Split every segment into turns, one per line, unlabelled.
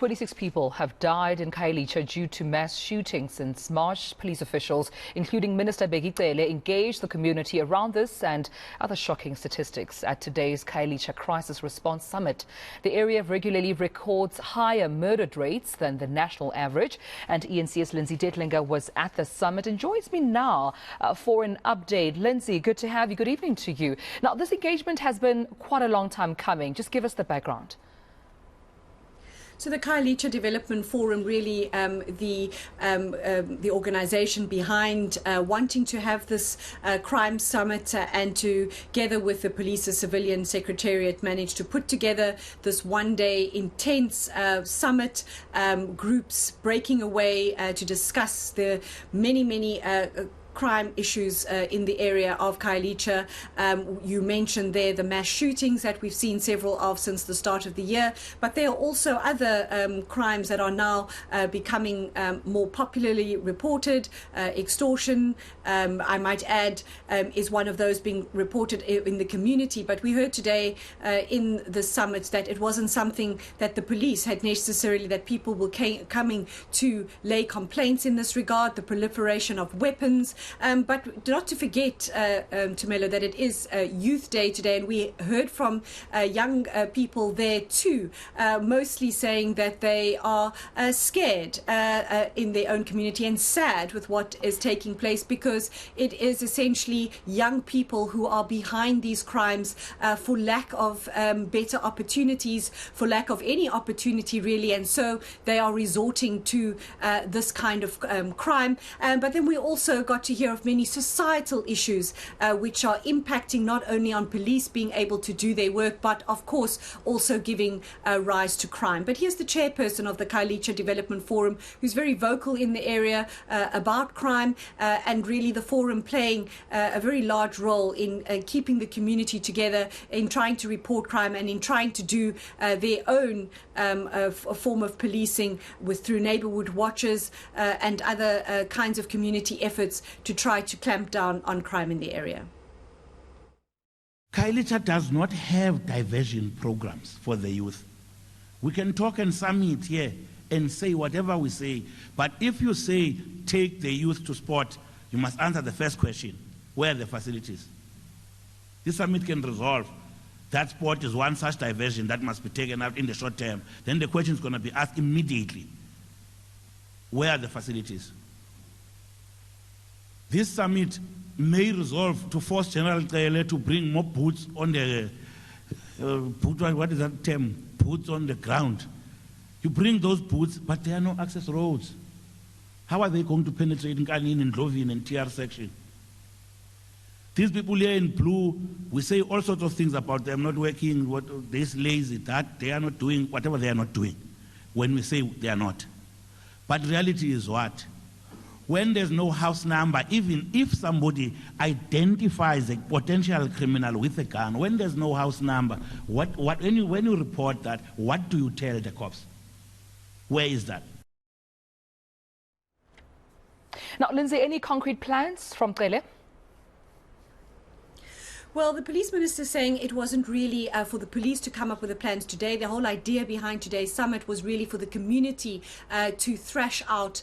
26 people have died in Khayelitsha due to mass shootings since March. Police officials, including Minister Khayelitsha, engaged the community around this and other shocking statistics at today's Khayelitsha Crisis Response Summit. The area regularly records higher murder rates than the national average, and eNCA's Lindsay Detlinger was at the summit and joins me now for an update. Lindsay, good to have you. Good evening to you. Now, this engagement has been quite a long time coming. Just give us the background.
So the Khayelitsha Development Forum, really the organisation behind wanting to have this crime summit and together with the Police and Civilian Secretariat managed to put together this one-day intense summit, groups breaking away to discuss the many crime issues in the area of Khayelitsha. You mentioned there the mass shootings that we've seen several of since the start of the year, but there are also other crimes that are now becoming more popularly reported. Extortion, I might add, is one of those being reported in the community, but we heard today in the summit that it wasn't something that the police had necessarily, that people were coming to lay complaints in this regard, the proliferation of weapons. But not to forget, Tumelo, that it is Youth Day today, and we heard from young people there too, mostly saying that they are scared in their own community and sad with what is taking place, because it is essentially young people who are behind these crimes for lack of better opportunities, for lack of any opportunity really, and so they are resorting to this kind of crime. But then we also got to hear of many societal issues which are impacting not only on police being able to do their work, but of course also giving rise to crime. But here's the chairperson of the Khayelitsha Development Forum, who's very vocal in the area about crime, and really the forum playing a very large role in keeping the community together, in trying to report crime and in trying to do their own form of policing through neighborhood watches and other kinds of community efforts to try to clamp down on crime in the area.
Khayelitsha does not have diversion programs for the youth. We can talk and summit here and say whatever we say, but if you say take the youth to sport, you must answer the first question: where are the facilities? This summit can resolve that sport is one such diversion that must be taken out in the short term. Then the question is going to be asked immediately: where are the facilities? This summit may resolve to force General Khayelitsha to bring more boots on the, what is that term? Boots on the ground. You bring those boots, but there are no access roads. How are they going to penetrate in Kanin and Lovin and TR section? These people here in blue, we say all sorts of things about them not working, this lazy, that they are not doing, whatever they are not doing, when we say they are not. But reality is what? When there's no house number, even if somebody identifies a potential criminal with a gun, when there's no house number, when you report that, what do you tell the cops? Where is that?
Now, Lindsay, any concrete plans from Khayelitsha?
Well, the police minister saying it wasn't really for the police to come up with the plans today. The whole idea behind today's summit was really for the community to thrash out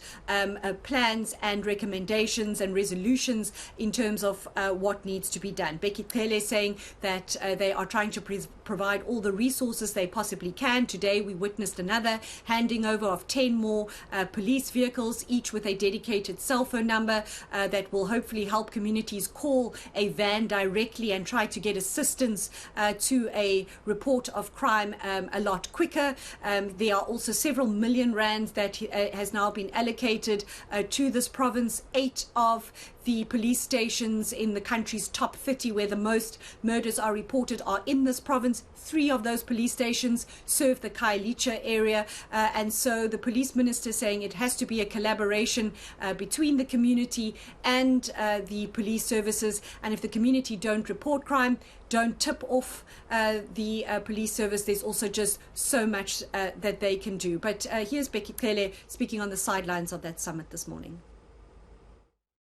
plans and recommendations and resolutions in terms of what needs to be done. Khayelitsha saying that they are trying to provide all the resources they possibly can. Today we witnessed another handing over of 10 more police vehicles, each with a dedicated cell phone number that will hopefully help communities call a van directly and try to get assistance to a report of crime a lot quicker. There are also several million rands that has now been allocated to this province. 8 of the police stations in the country's top 30 where the most murders are reported are in this province. 3 of those police stations serve the Khayelitsha area, and so the police minister saying it has to be a collaboration between the community and the police services, and if the community don't report crime, don't tip off the police service, there's also just so much that they can do. But here's Khayelitsha speaking on the sidelines of that summit this morning.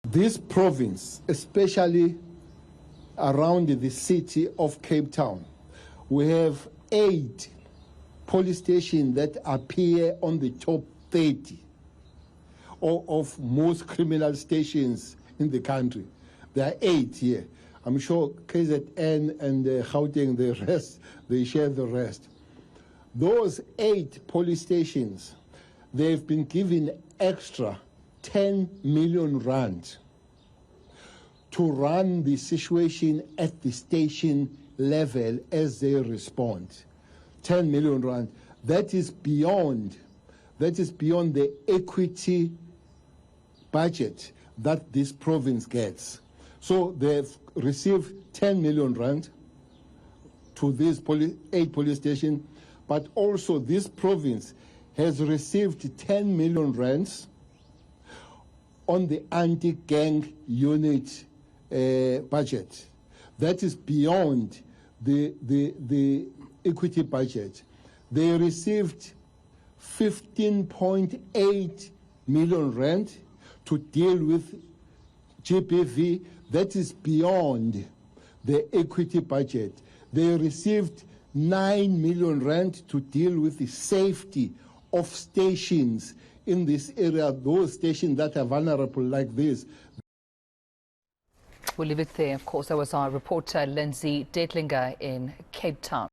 This province, especially around the city of Cape Town, we have 8 police stations that appear on the top 30 of most criminal stations in the country. There are 8 here. I'm sure KZN and Gauteng, the rest, they share the rest. Those 8 police stations, they've been given extra 10 million rand to run the situation at the station level as they respond. 10 million rand. That is beyond the equity budget that this province gets. So they've received 10 million rand to these 8 police stations, but also this province has received 10 million rands on the anti-gang unit budget. That is beyond the equity budget. They received 15.8 million rand to deal with GBV. That is beyond the equity budget. They received 9 million rand to deal with the safety of stations in this area, those stations that are vulnerable like this.
We'll leave it there. Of course, that was our reporter, Lindsay Detlinger in Cape Town.